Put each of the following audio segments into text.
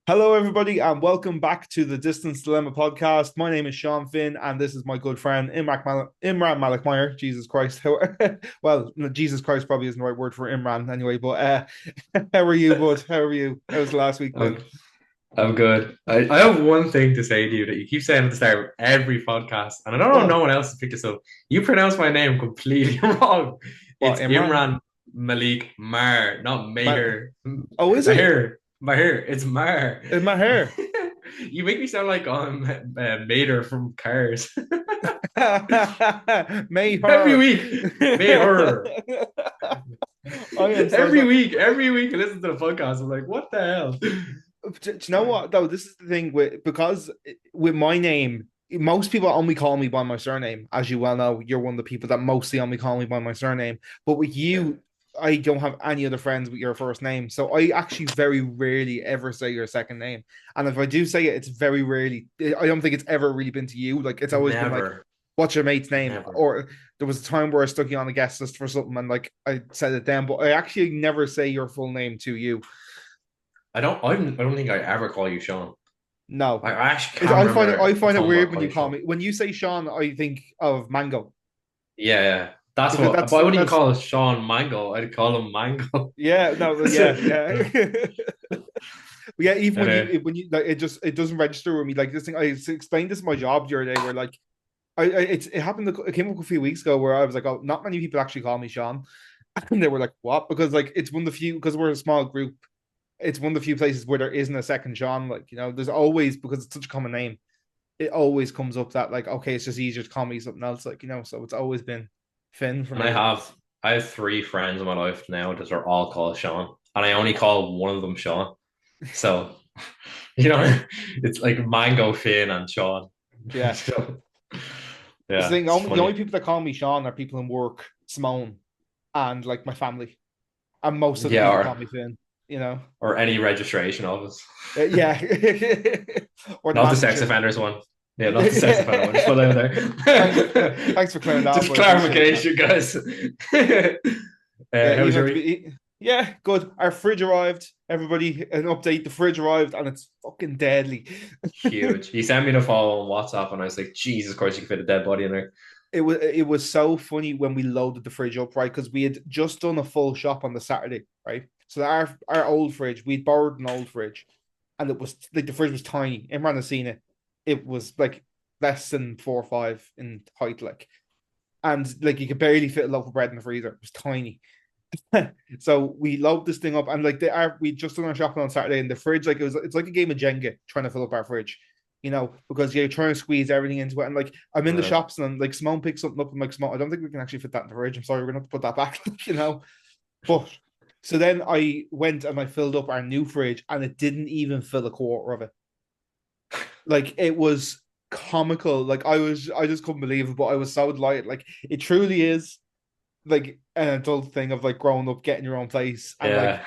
Hello, everybody, and welcome back to the Distance Dilemma podcast. My name is Sean Finn, and this is my good friend Imran Malik Meyer. Jesus Christ. Well, no, Jesus Christ probably isn't the right word for Imran anyway, but how are you, bud? How are you? How's the last week been? I'm I'm good. I have one thing to say to you that you keep saying at the start of every podcast, and I don't know if no What? one else has picked this up. You pronounce my name completely wrong. What, It's Imran? Imran Malik Mar, not My, Maher. oh, is it? Maher. Maher. It's Mar. In my hair. You make me sound like I'm Mater from Cars. May Every her. week. Maher. I am so Every sorry. week. Every week I listen to the podcast. I'm like, what the hell? Do you know what though? This is the thing because with my name, most people only call me by my surname. As you well know, you're one of the people that mostly only call me by my surname. But with Yeah. you, I don't have any other friends with your first name, so I actually very rarely ever say your second name. And if I do say it, it's very rarely. I don't think it's ever really been to you. Like it's always been like, Never. "What's your mate's name?" Never. Or there was a time where I stuck you on a guest list for something, and like I said it then, but I actually never say your full name to you. I don't think I ever call you Sean. No. I actually It, can't I remember a find it time where I weird when call you you call Sean. me when you say Sean, I think of mango Yeah, yeah. That's because what, but I wouldn't even call it Sean Mango. I'd call him Mango. yeah, no, So, yeah, yeah. Yeah, even and when you like it doesn't register with me like this thing. I explained this in my job the other day where like it happened it came up a few weeks ago where I was like, oh, not many people actually call me Sean. And they were like, what? Because like it's one of the few because we're a small group, it's one of the few places where there isn't a second Sean. Like, there's always because it's such a common name, it always comes up that like, okay, it's just easier to call me something else, like, so it's always been Finn for and I me. Like, have I have three friends in my life now that are all called Sean, and I only call one of them Sean. So, you know, it's like Mango, Finn, and Sean. yeah. So, It's the yeah, thing, it's the only funny. people that call me Sean are people in work, Simone, and like my family. And most of the Yeah, people call me Finn, you know? or any registration office. Yeah. Or the Not the sex manager. offenders one. Yeah, not the sex offender one. Just put it out thanks, there. thanks for clearing that up. Just I appreciate it, man. clarification, guys. Yeah, How was even your to week? be, yeah, good. Our fridge arrived. Everybody, an update. The fridge arrived and it's fucking deadly. Huge. He sent me the follow on WhatsApp, and I was like, Jesus Christ, you can fit a dead body in there. It was so funny when we loaded the fridge up, right? Because we had just done a full shop on the Saturday, right? So our old fridge, we'd borrowed an old fridge, and it was like the fridge was tiny. Imran has seen it. It was like less than 4 or 5 in height, like, and like you could barely fit a loaf of bread in the freezer. It was tiny. So we load this thing up, and like we just done our shopping on Saturday, and the fridge, like it's like a game of Jenga trying to fill up our fridge, because you're trying to squeeze everything into it. And like I'm in the Uh, shops, and I'm like Simone picks something up, and like Simone, I don't think we can actually fit that in the fridge. I'm sorry, we're gonna have to put that back, But so then I went and I filled up our new fridge, and it didn't even fill a quarter of it. Like it was comical. Like I just couldn't believe it, but I was so delighted. Like it truly is like an adult thing of like growing up, getting your own place, and like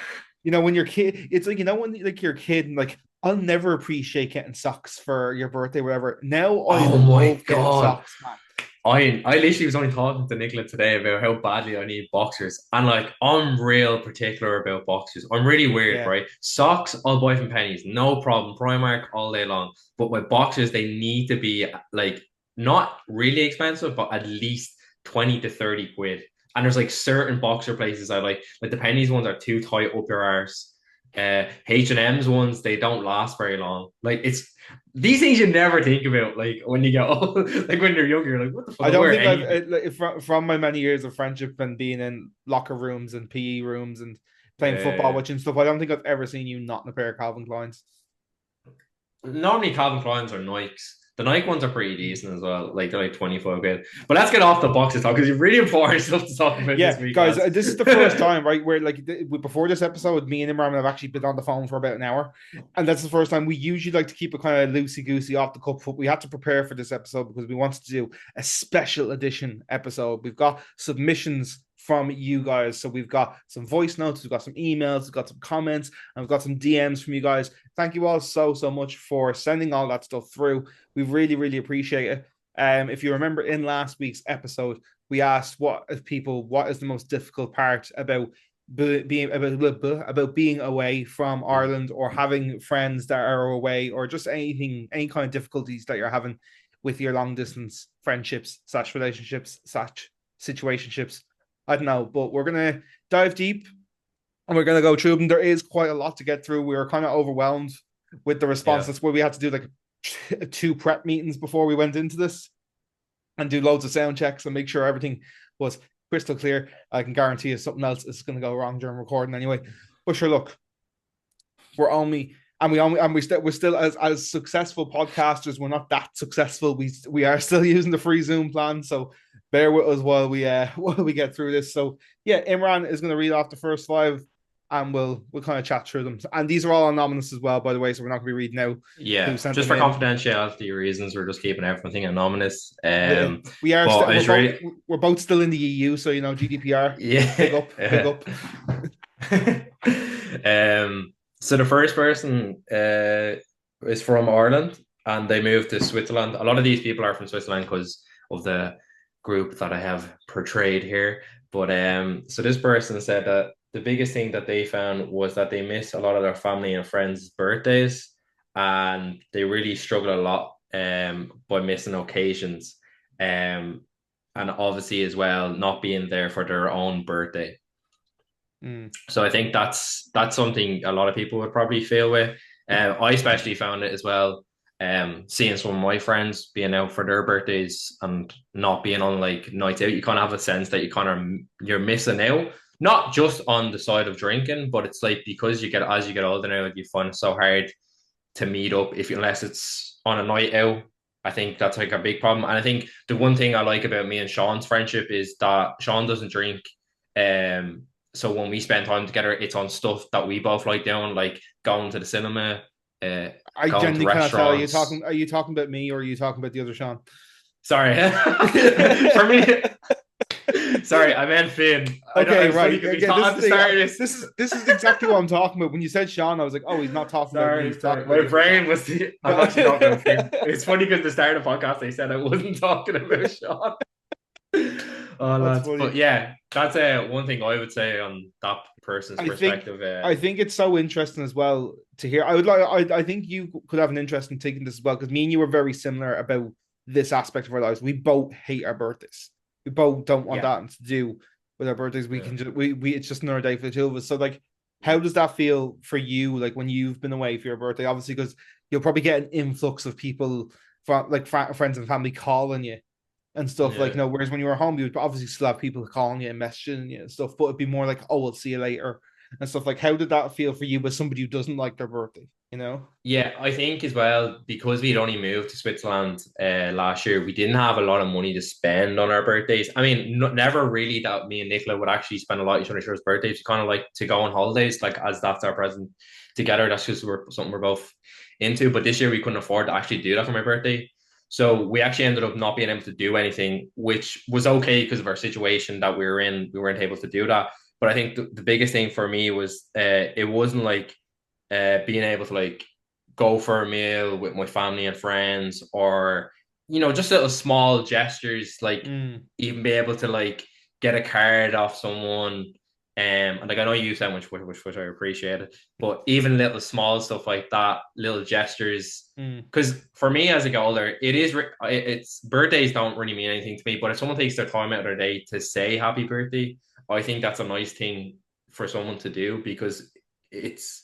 yeah. when you're kid, it's like when like you're a kid and like I'll never appreciate getting socks for your birthday, whatever. Now I Oh my love getting God. socks, man. I literally was only talking to Nicola today about how badly I need boxers. And like I'm real particular about boxers. I'm really weird, Yeah, right? Socks, I'll buy from Pennies, no problem. Primark all day long. But my boxers, they need to be like not really expensive, but at least 20 to 30 quid. And there's like certain boxer places I like the Pennies ones are too tight up your arse. H&M's ones, they don't last very long. Like it's these things you never think about, like when you get old, like when you're younger, you're like, what the fuck? I I'll don't wear think I've anything. like, from my many years of friendship and being in locker rooms and PE rooms and playing football, Uh, watching stuff. I don't think I've ever seen you not in a pair of Calvin Kleins. Normally Calvin Klein's or Nikes. The Nike ones are pretty decent as well. Like they're like 25 quid. But let's get off the boxes talk because you've really important stuff to talk about this Yeah, week, guys, lads. this is the first time, right, where like before this episode, me and Imran have actually been on the phone for about an hour, and that's the first time. We usually like to keep it kind of loosey goosey off the cuff, but we had to prepare for this episode because we wanted to do a special edition episode. We've got submissions from you guys, so we've got some voice notes, we've got some emails, we've got some comments, and we've got some DMs from you guys. Thank you all so much for sending all that stuff through. We really appreciate it. If you remember in last week's episode, we asked what is the most difficult part about being about being away from Mm. Ireland, or having friends that are away, or just anything, any kind of difficulties that you're having with your long distance friendships slash relationships slash situationships. I don't know, but we're gonna dive deep and we're gonna go through them. There is quite a lot to get through. We were kind of overwhelmed with the response. Yeah. That's where we had to do like two prep meetings before we went into this and do loads of sound checks and make sure everything was crystal clear. I can guarantee you something else is going to go wrong during recording anyway. But sure, look, we're still as successful podcasters. We're not that successful. We are still using the free Zoom plan, so bear with us while we while we get through this. So yeah, Imran is going to read off the first five, and we'll kind of chat through them. And these are all anonymous as well, by the way. So we're not going to be reading out who Yeah, sent just them for in. confidentiality reasons, we're just keeping everything anonymous. We are But still I was really, we're both still in the EU, so you know GDPR. Big up, big yeah. up. So the first person is from Ireland, and they moved to Switzerland. A lot of these people are from Switzerland because of the group that I have portrayed here. But so this person said that the biggest thing that they found was that they miss a lot of their family and friends' birthdays, and they really struggle a lot by missing occasions. And obviously as well not being there for their own birthday. Mm. So I think that's something a lot of people would probably feel with. I especially found it as well. Seeing some of my friends being out for their birthdays and not being on like nights out, you kind of have a sense that you're missing out. Not just on the side of drinking, but it's like because as you get older now, like you find it so hard to meet up if unless it's on a night out. I think that's like a big problem. And I think the one thing I like about me and Sean's friendship is that Sean doesn't drink. Um, so when we spend time together, it's on stuff that we both like doing, like going to the cinema, uh, I going to genuinely cannot tell. Are you talking? restaurants. Are you talking about me, or are you talking about the other Sean? Sorry, for me. Sorry, I meant Finn. I know Okay, it's funny right. because we Again, thought this is at the the start of this. this is exactly what I'm talking about. When you said Sean, I was like, oh, he's not talking about me. Sorry, He's talking sorry. about My the other Sean. brain was. I'm actually talking about Finn. It's funny because the start of the podcast they said I wasn't talking about Sean. Oh, That's lads. But funny. yeah, that's one thing I would say on that person's I think perspective. I think it's so interesting as well to hear. I think you could have an interest in taking this as well, because me and you are very similar about this aspect of our lives. We both hate our birthdays. We both don't want Yeah, that to do with our birthdays. We yeah. can just we it's just another day for the two of us. So like, how Mm. does that feel for you? Like when you've been away for your birthday, obviously, because you'll probably get an influx of people from like friends and family calling you and stuff, like, Yeah. you know, whereas when you were home you would obviously still have people calling you and messaging you and stuff, but it'd be more like, oh, we'll see you later and stuff. Like, how did that feel for you with somebody who doesn't like their birthday, you know? Yeah, I think as well, because we'd only moved to Switzerland last year, we didn't have a lot of money to spend on our birthdays. I mean, never really that me and Nicola would actually spend a lot on each other's birthdays. We kind of like to go on holidays, like as that's our present together. That's just something we're both into. But this year we couldn't afford to actually do that for my birthday. So we actually ended up not being able to do anything, which was okay because of our situation that we were in. We weren't able to do that. But I think the biggest thing for me was it wasn't like being able to like go for a meal with my family and friends, or just little small gestures, like Mm. even be able to like get a card off someone. And like I know you so much, which I appreciate it, but even little small stuff like that, little gestures. Mm. Because for me, as I get older, it's birthdays don't really mean anything to me. But if someone takes their time out of their day to say happy birthday, I think that's a nice thing for someone to do, because it's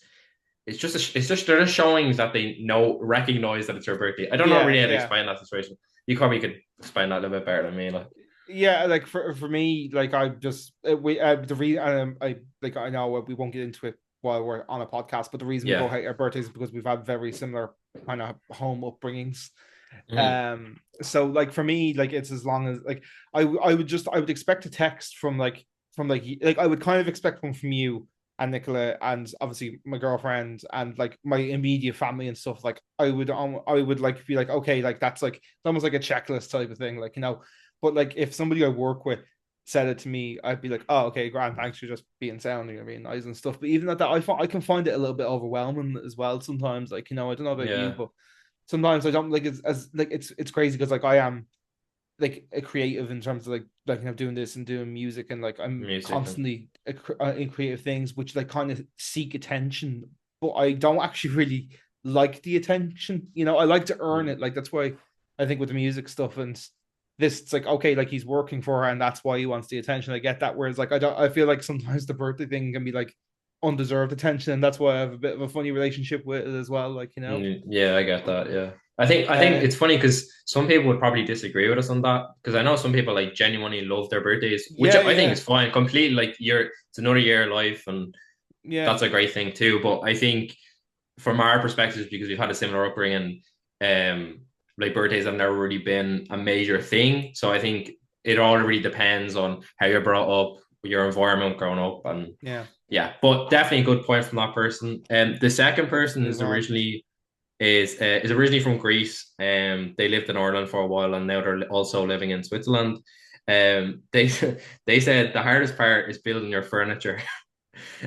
it's just they're just showing that they recognize that it's your birthday. I don't know Yeah, really how to yeah. explain that situation. You probably could explain that a little bit better than me. Like, Yeah, like for me, like I just we the reason I like, I know we won't get into it while we're on a podcast, but the reason we yeah, both hate our birthdays is because we've had very similar kind of home upbringings. mm, So like for me, like it's as long as like I would expect a text from like I would kind of expect one from you and Nicola and obviously my girlfriend and like my immediate family and stuff. Like I would like be like, okay, like that's like it's almost like a checklist type of thing, like, you know. But like if somebody I work with said it to me, I'd be like, oh, okay, grand, thanks for just being sound, you know, being nice and stuff. But even at that, I can find it a little bit overwhelming as well sometimes. Like, you know, I don't know about you, yeah, but sometimes I don't like it's as like it's crazy because like I am. like a creative in terms of doing this and doing music, and like I'm music. constantly in creative things which like kind of seek attention, but I don't actually really like the attention. I like to earn it. Like that's why I think with the music stuff and this, it's like okay, like he's working for her and that's why he wants the attention. I get that. Whereas like I feel like sometimes the birthday thing can be like undeserved attention, and that's why I have a bit of a funny relationship with it as well. Yeah, I get that. Yeah. I think Uh, it's funny because some people would probably disagree with us on that because I know some people like genuinely love their birthdays, which yeah, I think yeah, is fine. Completely like it's another year of life and yeah, that's a great thing too. But I think from our perspectives, because we've had a similar upbringing, um, like birthdays have never really been a major thing. So I think it all really depends on how you're brought up, your environment growing up, and yeah. yeah. But definitely a good point from that person. The second Let's person move on. is originally from Greece. They lived in Ireland for a while, and now they're also living in Switzerland. They they said the hardest part is building your furniture.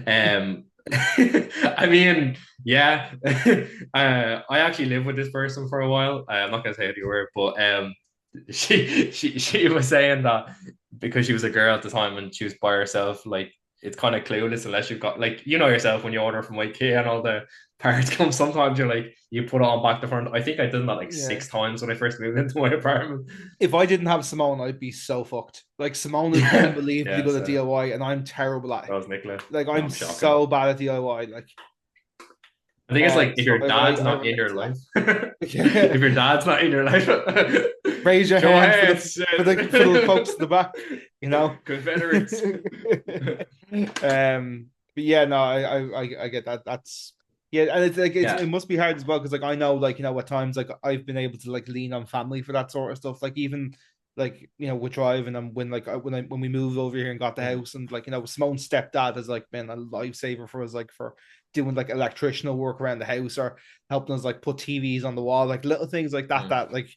Um, I mean, yeah, I actually lived with this person for a while. I'm not gonna say who you were, but she was saying that because she was a girl at the time and she was by herself, like it's kind of clueless unless you've got like yourself when you order from IKEA and all the parts come. Sometimes you're like you put it on back to front. I think I did that like Yeah. 6 times when I first moved into my apartment. If I didn't have Simone, I'd be so fucked. Like Simone is Yeah, unbelievably yeah. good at So DIY, and I'm terrible at that it. was Nicola. Like No, I'm I'm shocking. so bad at DIY. I think it's like if So your dad's I not in relate your to life, that. Yeah. if your dad's not in your life, Raise your show hand for hands, the folks in the back. You know. Confederates. But yeah, no, I get that. That's yeah, and it's like Yeah. it must be hard as well because like I know like at times like I've been able to like lean on family for that sort of stuff. Like even like with driving and when we moved over here and got the house and like Simone's stepdad has like been a lifesaver for us like for doing like electricianal work around the house or helping us like put TVs on the wall, like little things like that Mm. that like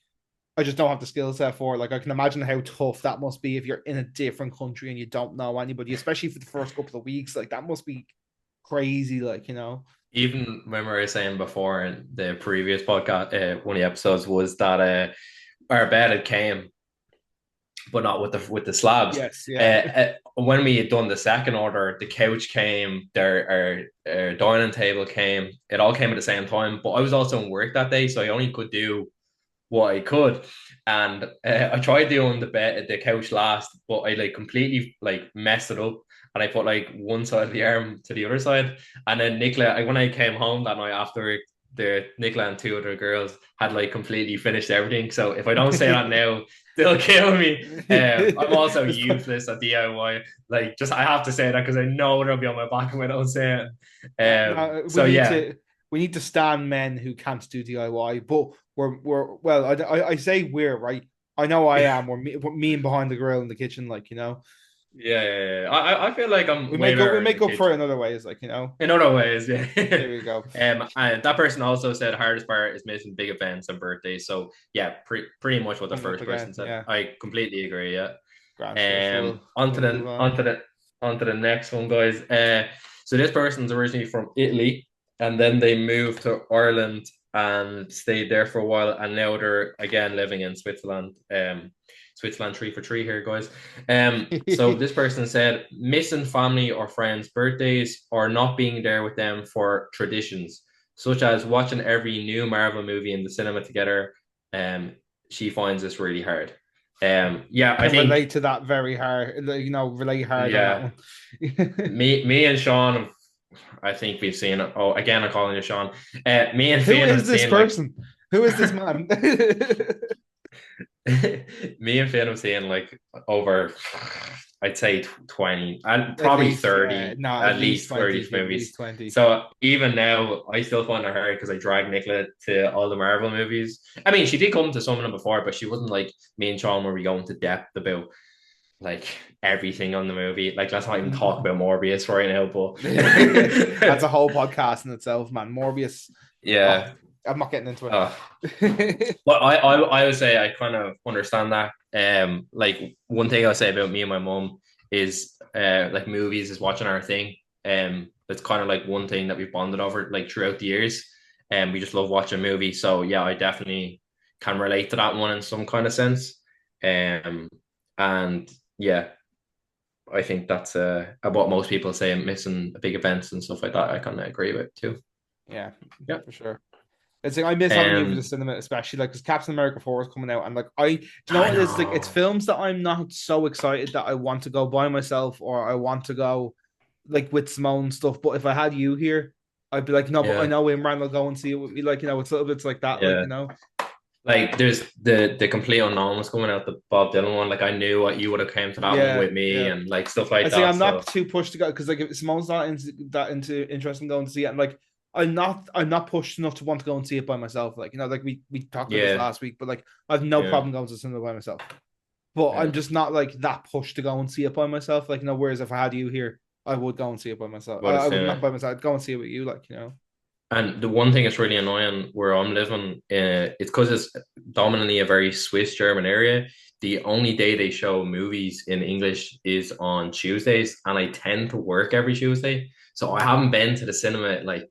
I just don't have the skill set for. Like I can imagine how tough that must be if you're in a different country and you don't know anybody, especially for the first couple of weeks. Like that must be crazy. Even when we were saying before in the previous podcast, one of the episodes was that our bed had came, but not with the slabs. Yes, yeah. When we had done the second order, the couch came, our dining table came. It all came at the same time. But I was also in work that day, so I only could do what I could. And I tried doing the couch last, but I like completely like messed it up. And I put like one side of the arm to the other side. And then Nicola, when I came home that night after the Nicola and two other girls had like completely finished everything. So if I don't say that now, they'll kill me. I'm also It's fu- useless at DIY. Like, just I have to say that because I know they'll be on my back if I don't say it. no, So yeah, we need to stand men who can't do DIY, but we're well. I say we're right. I know I am. We're me and behind the grill in the kitchen, yeah. I feel like I'm we way we better in the make up for it kitchen. in other ways, In other ways, yeah. There we go. And that person also said hardest part is missing big events and birthdays. So yeah, pretty much what the Coming up first person again, said. yeah. I completely agree. Yeah. Grand sure. So we'll move on. On to the next one, guys. So this person's originally from Italy, and then they moved to Ireland and stayed there for a while, and now they're again living in Switzerland. Switzerland 3 for 3 here, guys. So this person said missing family or friends' birthdays or not being there with them for traditions, such as watching every new Marvel movie in the cinema together. Um, she finds this really hard. Yeah, I Can think relate to that very hard. Relate hard on that yeah, one. me and Sean, I think we've seen. Oh, again, I'm calling you Sean. Me and Who Finn is have this seen like person? Who is this man? me and Finn have seen like over, I'd say 20 and At probably least, yeah. 30, No, at at least least 30 20. At movies. least 20. So even now, I still find her hard because I dragged Nicola to all the Marvel movies. I mean, she did come to some of them before, but she wasn't like me and Sean where we go into depth about like everything on the movie. Like, let's not even talk about Morbius right now, That's but a whole podcast in itself, man. Morbius. Oh, yeah. I'm not getting into Uh, it. But I would say I kind of understand that. Like one thing I'll say about me and my mom is like movies is watching our thing. It's kind of like one thing that we've bonded over like throughout the years. And we just love watching movies. So yeah, I definitely can relate to that one in some kind of sense. And yeah, I think that's what most people say, missing big events and stuff like that. I kind of agree with too. Yeah, Yeah. for sure. It's like I miss having you for the Um, cinema, especially like because Captain America 4 is coming out, and like do you know I what it is? Like it's know. films that I'm not so excited that I want to go by myself or I want to go like with Simone and stuff. But if I had you here, I'd be like, no, but I Yeah, know Imran will go and see it with me. Like, it's little bits like that, like, yeah. Like there's the complete unknown was coming out, the Bob Dylan one. Like I knew what you would have came to that one Yeah, with me yeah. and like stuff like I'd say that. I'm So not too pushed to go because like if Simone's not into interested in going to see it, and like I'm not pushed enough to want to go and see it by myself. Like like we talked about this yeah, last week, but like I've no yeah, problem going to the cinema by myself. But I'm yeah. just not like that pushed to go and see it by myself. Like whereas if I had you here, I would go and see it by myself. What a I would not cinema. by myself. I'd go and see it with you. Like. And the one thing that's really annoying where I'm living, it's because it's dominantly a very Swiss German area. The only day they show movies in English is on Tuesdays, and I tend to work every Tuesday. So I haven't been to the cinema like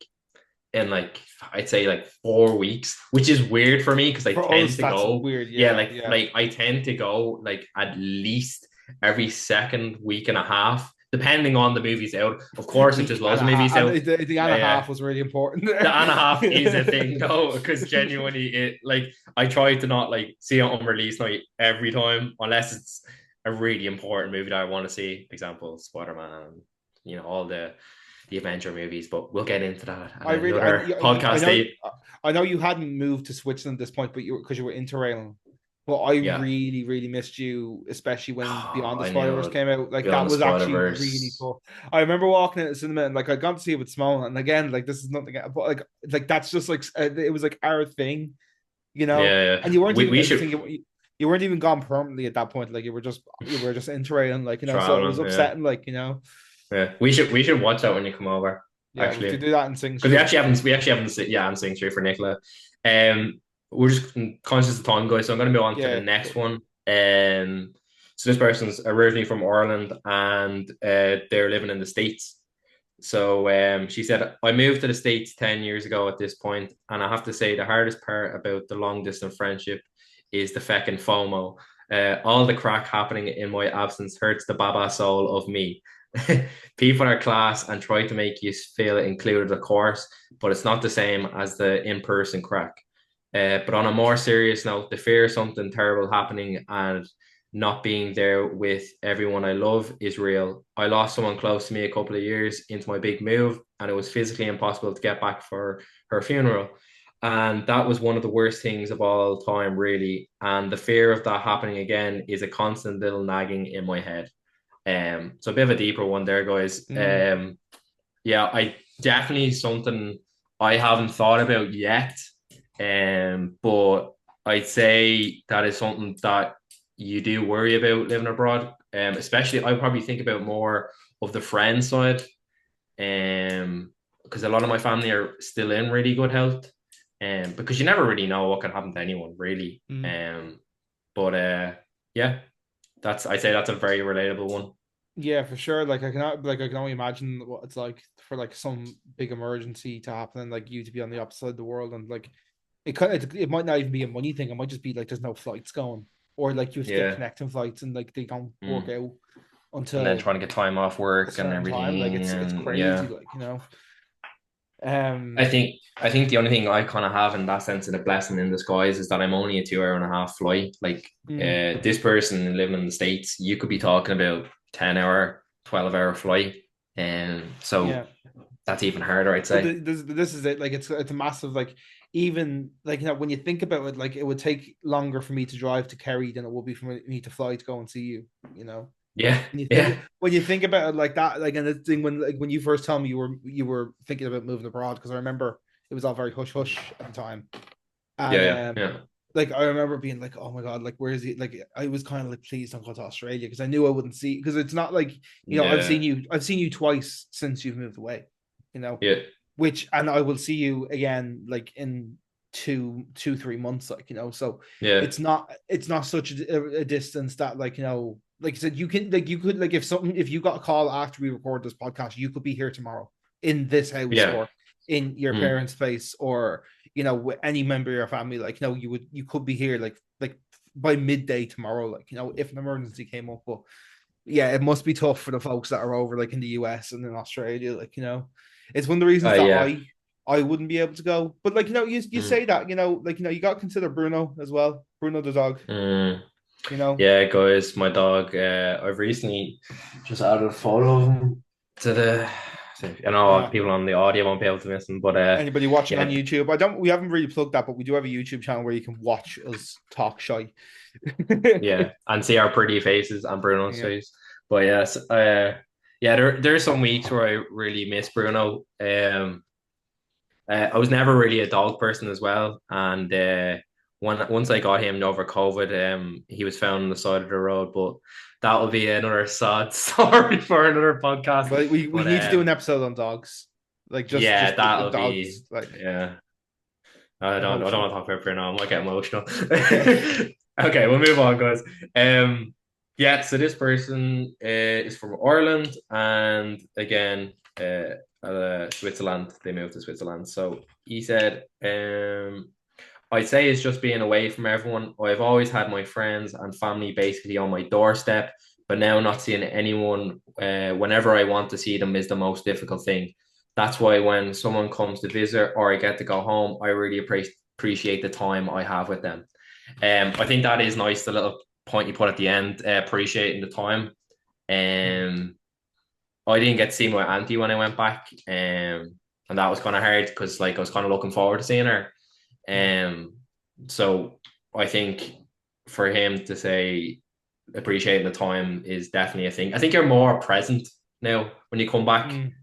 in like I'd say like 4 weeks, which is weird for me because I For tend us, to that's go, weird. yeah, Yeah, yeah. like I tend to go like at least every second week and a half, depending on the movies out. Of course, if Week there's and loads a of half, movies and out, the and yeah, a yeah. half was really important The there. and a half is a thing though, because genuinely it like I try to not like see it on release night every time unless it's a really important movie that I want to see. Example, Spider-Man and all the Avenger movies, but we'll get into that at I really, I, another podcast date. I know you hadn't moved to Switzerland at this point, but because you were interrailing. But I Yeah. really, really missed you, especially when Oh, Beyond the I Spider Verse knew came out. Like Beyond that the was Spider actually really Verse. cool. I remember walking into the cinema and like I'd gone to see it with Simone, and again, like this is nothing, but like that's just like it was like our thing, Yeah, And yeah. you weren't we even we the should thing you weren't even gone permanently at that point. Like you were just interrailing, so it was traveling. Yeah, upsetting, yeah. We should watch that when you come over. Yeah, we have to Actually, do that in Sing because we Street. actually haven't yeah, I'm saying straight for Nicola. We're just conscious of time, guys, so I'm going to move on to the Yeah, next one. So this person's originally from Ireland and they're living in the States. So she said, I moved to the States 10 years ago at this point, and I have to say the hardest part about the long distance friendship is the feckin' FOMO. All the crack happening in my absence hurts the baba soul of me. People are class and try to make you feel included, of course, but it's not the same as the in person crack. But on a more serious note, the fear of something terrible happening and not being there with everyone I love is real. I lost someone close to me a couple of years into my big move, and it was physically impossible to get back for her funeral. And that was one of the worst things of all time, really. And the fear of that happening again is a constant little nagging in my head. So a bit of a deeper one there, guys. mm, Yeah, I definitely something I haven't thought about yet. But I'd say that is something that you do worry about living abroad. Especially I probably think about more of the friend side. Because a lot of my family are still in really good health. Because you never really know what can happen to anyone, really. mm. But yeah, I'd say that's a very relatable one. Yeah, for sure. I can only imagine what it's like for like some big emergency to happen and like you to be on the opposite side of the world and like it might not even be a money thing. It might just be like there's no flights going or like you have to get Yeah. connecting flights and like they don't work Mm. out And then until trying to get time off a work and certain time. Like everything. it's And crazy, yeah, I Um think I think the only thing I kind of have in that sense of the blessing in disguise is that I'm only a 2 hour and a half flight. Like mm, this person living in the States, you could be talking about 10 hour, 12 hour flight. And so yeah. that's even harder, I'd But say. this is it. Like it's a massive like even like when you think about it, like it would take longer for me to drive to Kerry than it would be for me to fly to go and see you. You know, Yeah, when yeah, you think about it like that, like and the thing when you first told me you were thinking about moving abroad because I remember it was all very hush hush at the time, and yeah, yeah, yeah, like I remember being like, oh my god, like where is he? Like I was kind of like, please don't go to Australia because I knew I wouldn't see because it's not like yeah, I've seen you twice since you've moved away, you know yeah, which and I will see you again like in 3 months so yeah, it's not such a distance that like I said you could like if you got a call after we record this podcast you could be here tomorrow in this house yeah. or in your Mm, parents place or with any member of your family like you could be here like by midday tomorrow, like, if an emergency came up. But yeah, it must be tough for the folks that are over like in the US and in Australia. Like, it's one of the reasons that Yeah. I wouldn't be able to go. But like, you Mm. say that, like, you got to consider Bruno as well. Bruno the dog, Mm. you know. Yeah, guys, my dog. I've recently just added a photo of him to the. I know Yeah. people on the audio won't be able to listen, but Anybody watching on yeah, YouTube? We haven't really plugged that, but we do have a YouTube channel where you can watch us talk shy. yeah, and see our pretty faces and Bruno's Yeah. face. But yes, yeah, there's some weeks where I really miss Bruno. I was never really a dog person as well, and once I got him over COVID, he was found on the side of the road. But that will be another sad story for another podcast. But we But need to do an episode on dogs. Like yeah, just the that'll be dogs, like, yeah. I don't emotional. want to talk about Bruno. I might get emotional. Okay. Okay, we'll move on, guys. Yeah, so this person is from Ireland, and again, Switzerland. They moved to Switzerland. So he said, I'd say it's just being away from everyone. I've always had my friends and family basically on my doorstep, but now not seeing anyone whenever I want to see them is the most difficult thing. That's why when someone comes to visit or I get to go home, I really appreciate the time I have with them. I think that is nice, the little point you put at the end, appreciating the time. Um, I didn't get to see my auntie when I went back, and that was kind of hard because like I was kind of looking forward to seeing her. Um, so I think for him to say appreciating the time is definitely a thing. I think you're more present now when you come back, Mm.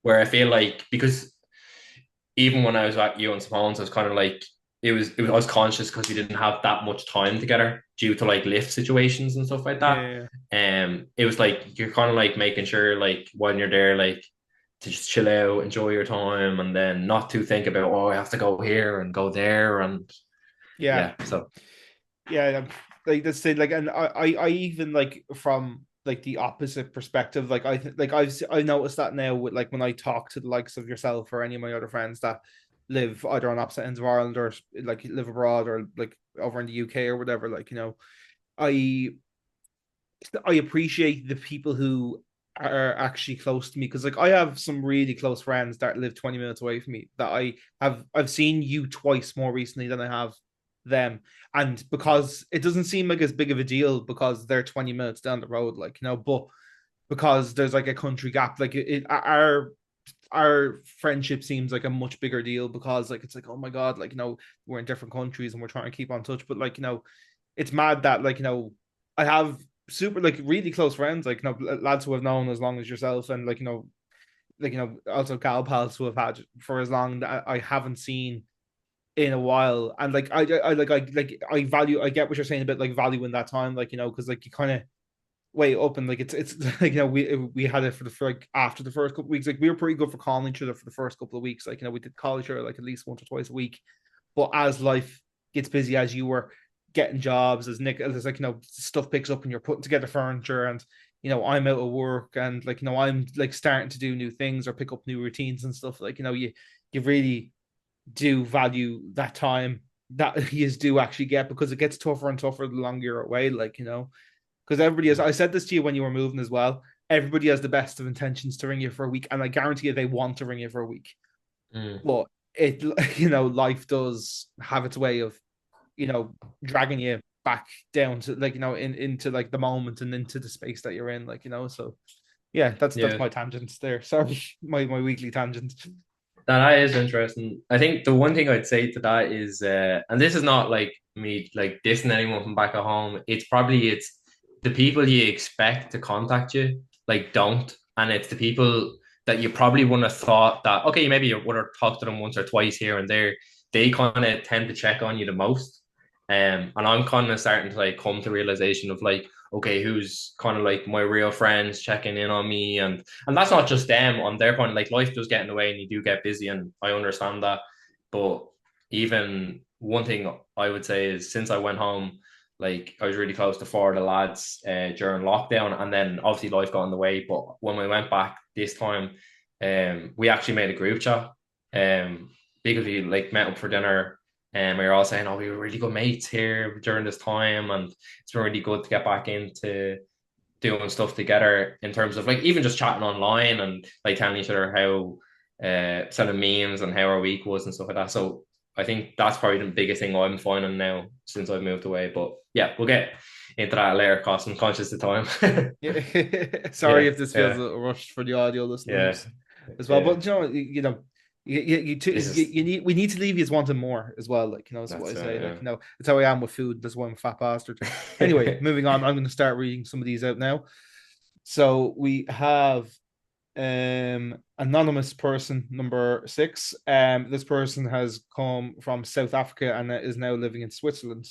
where I feel like because even when I was at you and Simone's, I was kind of like I was conscious because we didn't have that much time together due to like lift situations and stuff like that. Yeah. It was like you're kind of like making sure like when you're there, like to just chill out, enjoy your time, and then not to think about I have to go here and go there and Yeah. yeah. So Yeah. Like that's it. Like, and I even like from like the opposite perspective. Like I noticed that now with like when I talk to the likes of yourself or any of my other friends that live either on opposite ends of Ireland or like live abroad or like over in the UK or whatever. Like, I I appreciate the people who are actually close to me because like I have some really close friends that live 20 minutes away from me that I've seen you twice more recently than I have them. And because it doesn't seem like as big of a deal because they're 20 minutes down the road, like, but because there's like a country gap, like our friendship seems like a much bigger deal because like it's like, oh my god, like, we're in different countries and we're trying to keep on touch. But like, it's mad that like, I have super like really close friends, like, lads who have known as long as yourself, and like, also gal pals who have had for as long that I haven't seen in a while. And like I value, I get what you're saying about like valuing that time, like, because like you kind of way up and like it's like, we had it for like after the first couple of weeks, like we were pretty good for calling each other for the first couple of weeks, like, we did call each other like at least once or twice a week. But as life gets busy, as you were getting jobs, as Nick, as like, stuff picks up and you're putting together furniture, and I'm out of work, and like, I'm like starting to do new things or pick up new routines and stuff, like, you really do value that time that you do actually get, because it gets tougher and tougher the longer you're away, like, because everybody has, I said this to you when you were moving as well, everybody has the best of intentions to ring you for a week, and I guarantee you they want to ring you for a week. mm, But it, life does have its way of, dragging you back down to like, into like the moment and into the space that you're in, like, so yeah, that's yeah. my tangents there. Sorry, my weekly tangent. That is interesting. I think the one thing I'd say to that is, and this is not like me like dissing anyone from back at home. It's the people you expect to contact you like don't, and it's the people that you probably wouldn't have thought that okay maybe you would have talked to them once or twice here and there. They kind of tend to check on you the most, and I'm kind of starting to like come to realization of like okay who's kind of like my real friends checking in on me and that's not just them on their point. Like life does get in the way, and you do get busy, and I understand that. But even one thing I would say is since I went home, like I was really close to four of the lads during lockdown, and then obviously life got in the way. But when we went back this time, we actually made a group chat. Because we like met up for dinner We were all saying, "Oh, we were really good mates here during this time, and it's been really good to get back into doing stuff together in terms of like even just chatting online and like telling each other how selling memes and how our week was and stuff like that." So I think that's probably the biggest thing I'm finding now since I've moved away. But yeah, we'll get into that later, cost. I'm conscious of time. Yeah. Sorry Yeah, if this feels a yeah, little rushed for the audio yeah, listeners as well, yeah. but This is you need we need to leave you wanting more as well. Like that's what that's I say. Like yeah. that's how I am with food. That's why I'm a fat bastard. Anyway, moving on. I'm going to start reading some of these out now. So we have anonymous person number 6. This person has come from South Africa and is now living in Switzerland.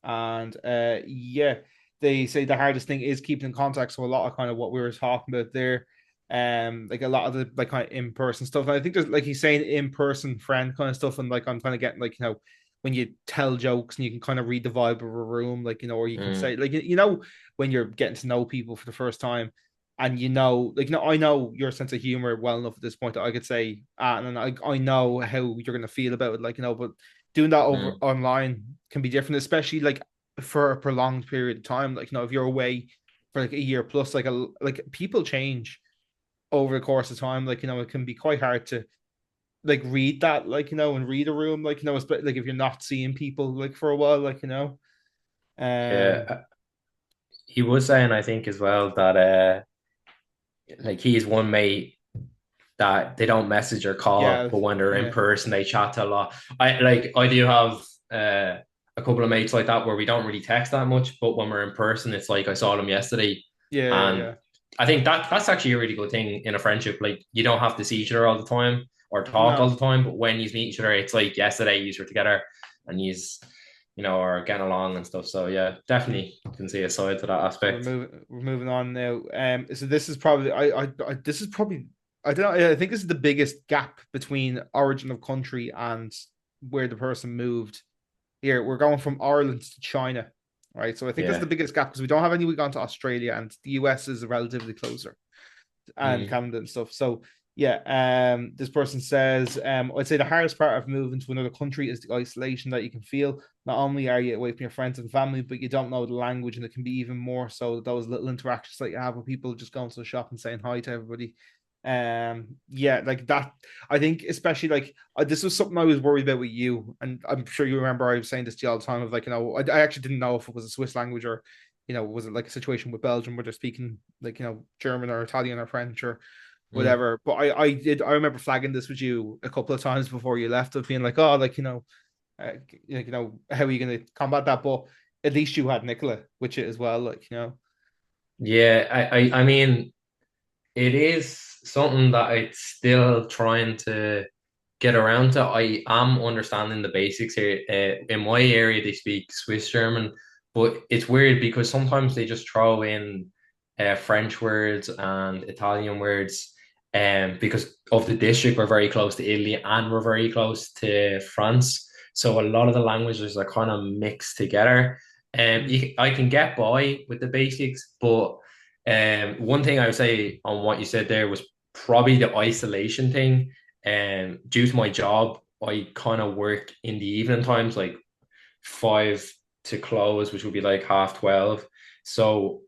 And yeah, they say the hardest thing is keeping in contact. So a lot of kind of what we were talking about there, like a lot of the like kind of in person stuff. And I think there's like he's saying in person friend kind of stuff, and like I'm kind of getting like when you tell jokes and you can kind of read the vibe of a room, like or you can say Mm, like when you're getting to know people for the first time. And like I know your sense of humor well enough at this point that I could say, and then I know how you're gonna feel about it, like but doing that over mm. online can be different, especially like for a prolonged period of time. Like, if you're away for like a year plus, like people change over the course of time. Like, it can be quite hard to like read that, like, and read a room, like, like if you're not seeing people like for a while, like, um, Yeah, he was saying, I think as well that like he's one mate that they don't message or call, yeah, but when they're in yeah, person, they chat a lot. I do have a couple of mates like that where we don't really text that much, but when we're in person, it's like I saw them yesterday, yeah, and yeah, I think that's actually a really good thing in a friendship. Like you don't have to see each other all the time or talk all no. the time, but when you meet each other, it's like yesterday you were together and are getting along and stuff. So yeah, definitely can see a side to that So aspect. we're moving on now. So this is probably this is probably I don't know. I think this is the biggest gap between origin of country and where the person moved. Here we're going from Ireland to China, right? So I think that's the Yeah. biggest gap because we don't have any. We gone to Australia and the US is relatively closer, and Mm. Canada and stuff. So yeah, this person says, I'd say the hardest part of moving to another country is the isolation that you can feel. Not only are you away from your friends and family, but you don't know the language, and it can be even more so those little interactions that you have with people, just going to the shop and saying hi to everybody. Yeah, like that. I think especially like this was something I was worried about with you, and I'm sure you remember I was saying this to you all the time of like I actually didn't know if it was a Swiss language or was it like a situation with Belgium where they're speaking like, German or Italian or French or Mm. whatever. But I remember flagging this with you a couple of times before you left of being like, oh, like, uh, how are you going to combat that? But at least you had Nicola with it as well, like, Yeah, I mean, it is something that it's still trying to get around to. I am understanding the basics here. In my area, they speak Swiss German, but it's weird because sometimes they just throw in French words and Italian words. Because of the district, we're very close to Italy and we're very close to France. So a lot of the languages are kind of mixed together. mm, I can get by with the basics, but one thing I would say on what you said there was probably the isolation thing. Due to my job, I kind of work in the evening times, like 5 to close, which would be like 12:30. So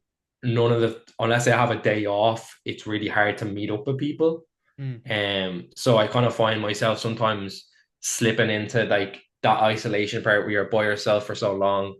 none of unless I have a day off, it's really hard to meet up with people. mm, So I kind of find myself sometimes slipping into like that isolation part where you're by yourself for so long.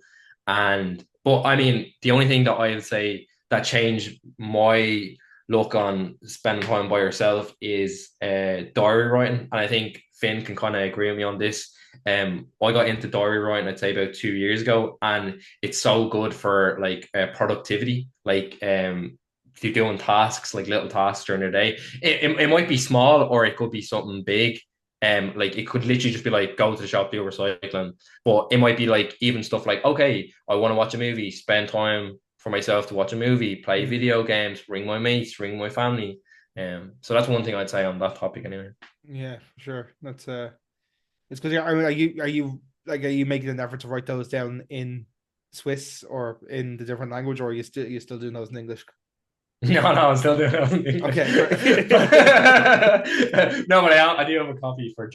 But I mean, the only thing that I would say that changed my look on spending time by yourself is diary writing. And I think Finn can kind of agree with me on this. I got into diary writing, I'd say about 2 years ago, and it's so good for like productivity. Like if you're doing tasks, like little tasks during the day, it might be small or it could be something big. Like it could literally just be like go to the shop, do recycling, but it might be like even stuff like okay, I want to watch a movie, spend time for myself to watch a movie, play mm. video games, ring my mates, ring my family. So that's one thing I'd say on that topic anyway. Yeah, for sure. That's it's because are you making an effort to write those down in Swiss or in the different language, or are you still doing those in English? No, I'm still doing it in Okay, English. great. No, but I do have a copy for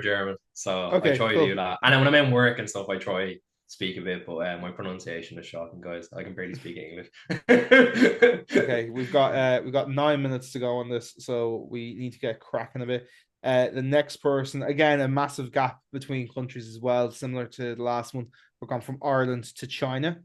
German, so I Okay, try to do cool. that. And then when I'm in work and stuff, I try speak a bit, but my pronunciation is shocking, guys. I can barely speak English. Okay, we've got 9 minutes to go on this, so we need to get cracking a bit. The next person, again, a massive gap between countries as well, similar to the last one. We're going from Ireland to China.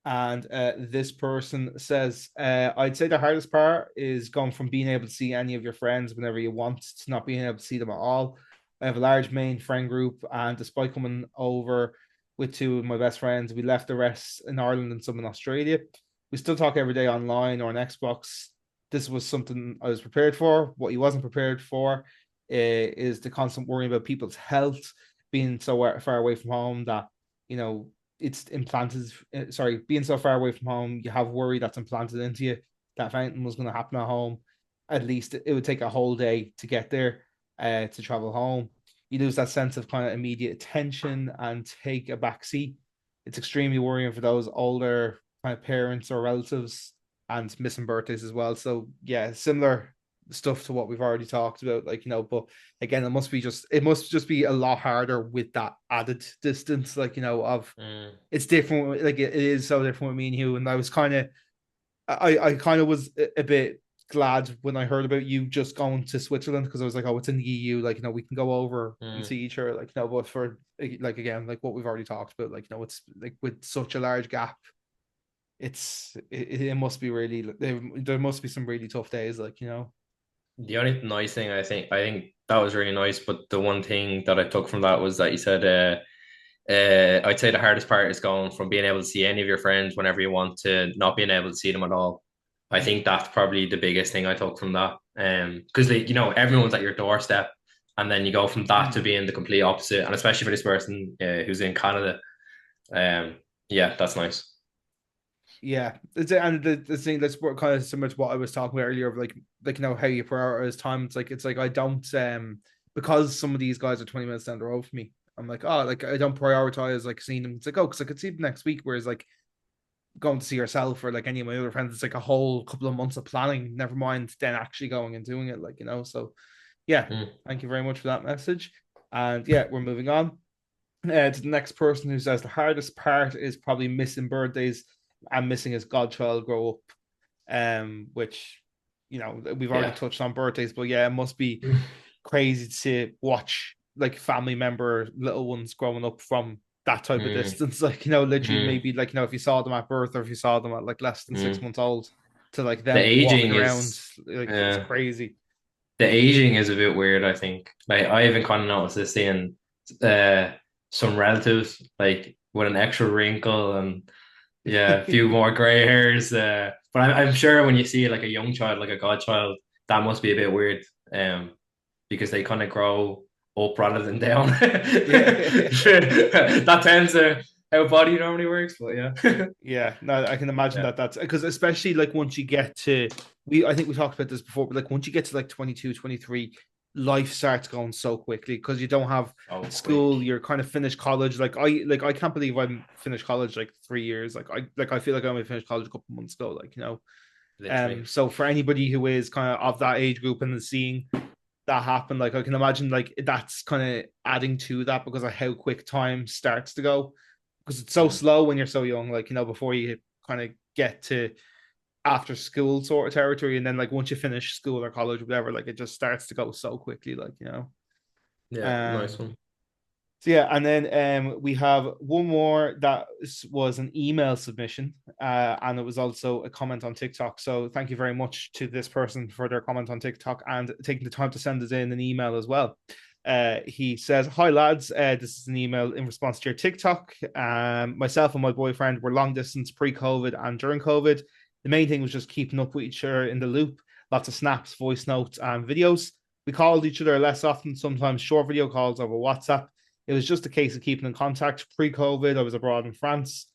And this person says, I'd say the hardest part is going from being able to see any of your friends whenever you want to not being able to see them at all. I have a large main friend group, and despite coming over with two of my best friends, we left the rest in Ireland and some in Australia. We still talk every day online or on Xbox. This was something I was prepared for. What he wasn't prepared for is the constant worrying about people's health, being so far away from home that, you know, it's implanted. Sorry, being so far away from home, you have worry that's implanted into you that if anything was going to happen at home, at least it would take a whole day to get there, to travel home. You lose that sense of kind of immediate attention and take a back seat. It's extremely worrying for those older kind of parents or relatives and missing birthdays as well. So yeah, similar stuff to what we've already talked about, like, but again, it must just be a lot harder with that added distance, like, of Mm. it's different. Like it is so different with me and you. And I was kind of, I kind of was a bit glad when I heard about you just going to Switzerland, because I was like, oh, it's in the EU. Like, we can go over and Mm. see each other. Like, but for like again, like what we've already talked about, like, it's like with such a large gap, it must be really, there must be some really tough days, like, The only nice thing I think that was really nice, but the one thing that I took from that was that you said I'd say the hardest part is going from being able to see any of your friends whenever you want to not being able to see them at all. I Mm. think that's probably the biggest thing I took from that. Because everyone's at your doorstep, and then you go from that to Mm. being the complete opposite, and especially for this person who's in Canada. Um, yeah, that's nice. Yeah, and the thing that's kind of similar to what I was talking about earlier of like how you prioritize time. It's like I don't, because some of these guys are 20 minutes down the road from me. I'm like, oh, like I don't prioritize like seeing them. It's like, oh, because I could see them next week. Whereas like going to see yourself or like any of my other friends, it's like a whole couple of months of planning. Never mind then actually going and doing it. Like, so yeah. Mm. Thank you very much for that message. And yeah, we're moving on to the next person, who says the hardest part is probably missing birthdays and missing his godchild grow up. Which, we've already Yeah. touched on birthdays, but yeah, it must be crazy to watch like family member little ones growing up from that type of Mm. distance. Like, literally Mm. maybe like, if you saw them at birth or if you saw them at like less than six Mm. months old, to like The them walking aging around, is like it's uh, crazy. the aging is a bit weird, I think. Like I even kind of noticed this seeing uh some relatives like with an extra wrinkle and yeah, a few more gray hairs. But I'm sure when you see like a young child, like a godchild, that must be a bit weird. Because they kind of grow up rather than down. Yeah. That tends to how body normally works, but yeah. Yeah, no, I can imagine Yeah. that that's because, especially like once you get to, I think we talked about this before, but like once you get to like 22, 23, life starts going so quickly because you don't have Oh, school, quick. you're kind of finished college. Like I can't believe I'm finished college like 3 years. I feel like I only finished college a couple months ago, like, Literally. so for anybody who is kind of that age group and is seeing that happen, like I can imagine like that's kind of adding to that because of how quick time starts to go, because it's so Mm. slow when you're so young, like, before you kind of get to after school sort of territory, and then like once you finish school or college or whatever, like it just starts to go so quickly, like, Yeah, nice um one. so yeah, and then we have one more that was an email submission, and it was also a comment on TikTok. So thank you very much to this person for their comment on TikTok and taking the time to send us in an email as well. He says, "Hi lads, this is an email in response to your TikTok. Myself and my boyfriend were long distance pre-COVID and during COVID. The main thing was just keeping up with each other in the loop. Lots of snaps, voice notes, and videos. We called each other less often, sometimes short video calls over WhatsApp. It was just a case of keeping in contact. Pre-COVID, I was abroad in France,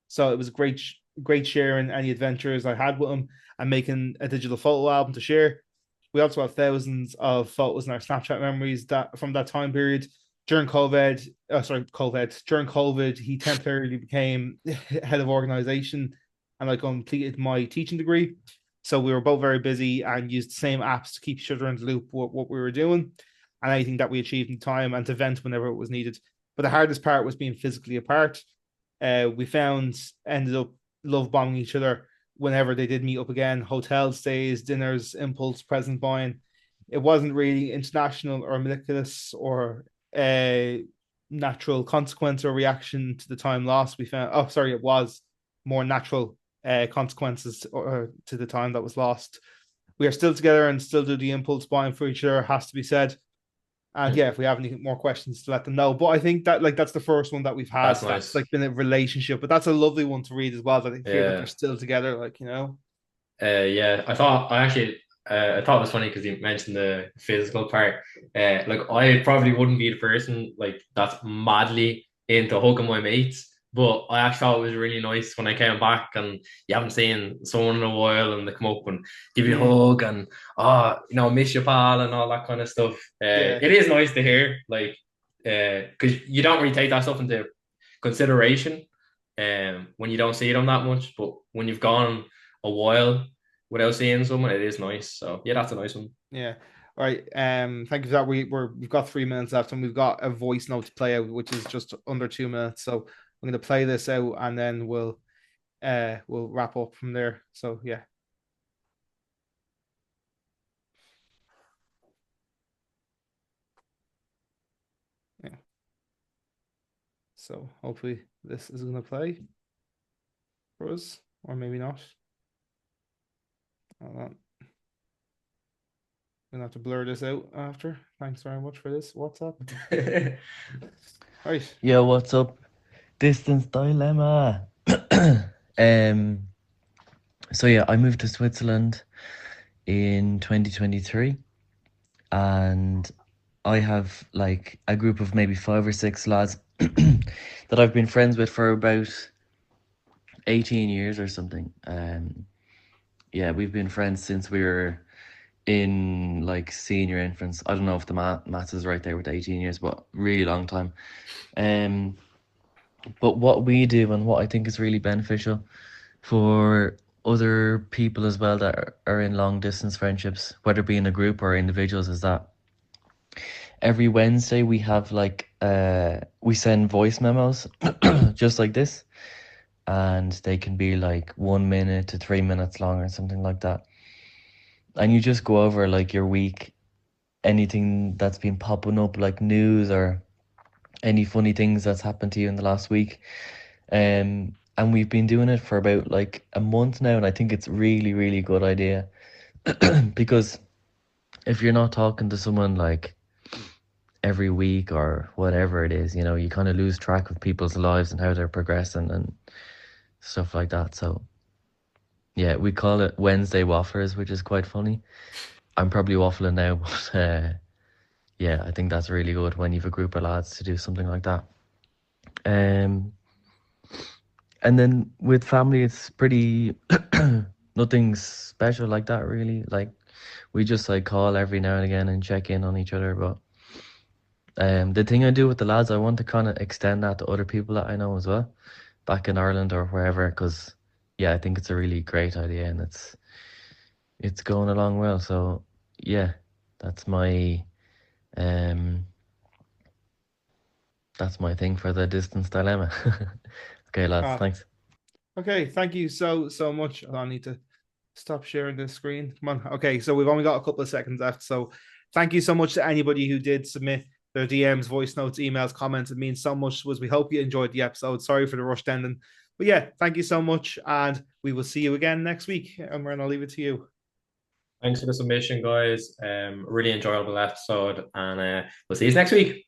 so it was great sharing any adventures I had with him and making a digital photo album to share. We also have thousands of photos in our Snapchat memories that from that time period. During COVID, During COVID, he temporarily became head of organization and I completed my teaching degree. So we were both very busy and used the same apps to keep each other in the loop with what we were doing and anything that we achieved in time and to vent whenever it was needed. But the hardest part was being physically apart. We found ended up love bombing each other whenever they did meet up again. Hotel stays, dinners, impulse present buying. It wasn't really international or meticulous or a natural consequence or reaction to the time lost. We found, oh, sorry, it was more natural consequences to the time that was lost. We are still together and still do the impulse buying for each other, has to be said. And yeah, if we have any more questions, to let them know. But I think that like that's the first one that we've had That's that's nice. like been a relationship. But that's a lovely one to read as well. That I hear that they're Yeah. still together, like you know. Yeah, I thought it was funny because you mentioned the physical part. Like I probably wouldn't be the person like that's madly into hugging my mates, but I actually thought it was really nice when I came back and you haven't seen someone in a while and they come up and give you a Mm, hug and miss your pal and all that kind of stuff. yeah, It is nice to hear, like, because you don't really take that stuff into consideration, when you don't see them that much, but when you've gone a while without seeing someone, it is nice. So yeah, that's a nice one. yeah. All right. Thank you for that. We've got 3 minutes left, and we've got a voice note to play out, which is just under 2 minutes. So I'm going to play this out, and then we'll wrap up from there. So yeah, yeah. So hopefully this is going to play for us, or maybe not. Hold on. Gonna have to blur this out after. Thanks very much for this. WhatsApp. Right. Yo, what's up? Distance dilemma. um, so yeah, I moved to Switzerland in 2023, and I have like a group of maybe 5 or 6 lads that I've been friends with for about 18 years or something. Yeah, we've been friends since we were in like senior infants. I don't know if the maths is right there with 18 years, but really long time. Um, but what we do and what I think is really beneficial for other people as well that are in long distance friendships, whether it be in a group or individuals, is that every Wednesday we have like we send voice memos just like this, and they can be like 1 minute to 3 minutes long or something like that. And you just go over like your week, anything that's been popping up, like news or any funny things that's happened to you in the last week. And we've been doing it for about like a month now, and I think it's really, really good idea because if you're not talking to someone like every week or whatever it is, you kind of lose track of people's lives and how they're progressing and stuff like that. So yeah, we call it Wednesday Wafflers, which is quite funny. I'm probably waffling now, but yeah, I think that's really good when you've a group of lads to do something like that. Um, and then with family, it's pretty nothing special like that, really. Like we just like call every now and again and check in on each other. But the thing I do with the lads, I want to kind of extend that to other people that I know as well, back in Ireland or wherever, because yeah, I think it's a really great idea and it's going along well. So yeah, that's my um that's my thing for the distance dilemma. Okay, lads, Ah, thanks. okay. Thank you so much. I need to stop sharing the screen. Come on. Okay, so we've only got a couple of seconds left. So thank you so much to anybody who did submit their DMs, voice notes, emails, comments. It means so much to us. We hope you enjoyed the episode. Sorry for the rushed ending. But yeah, thank you so much. And we will see you again next week. And I'll leave it to you. Thanks for the submission, guys. Really enjoyable episode, and we'll see you next week.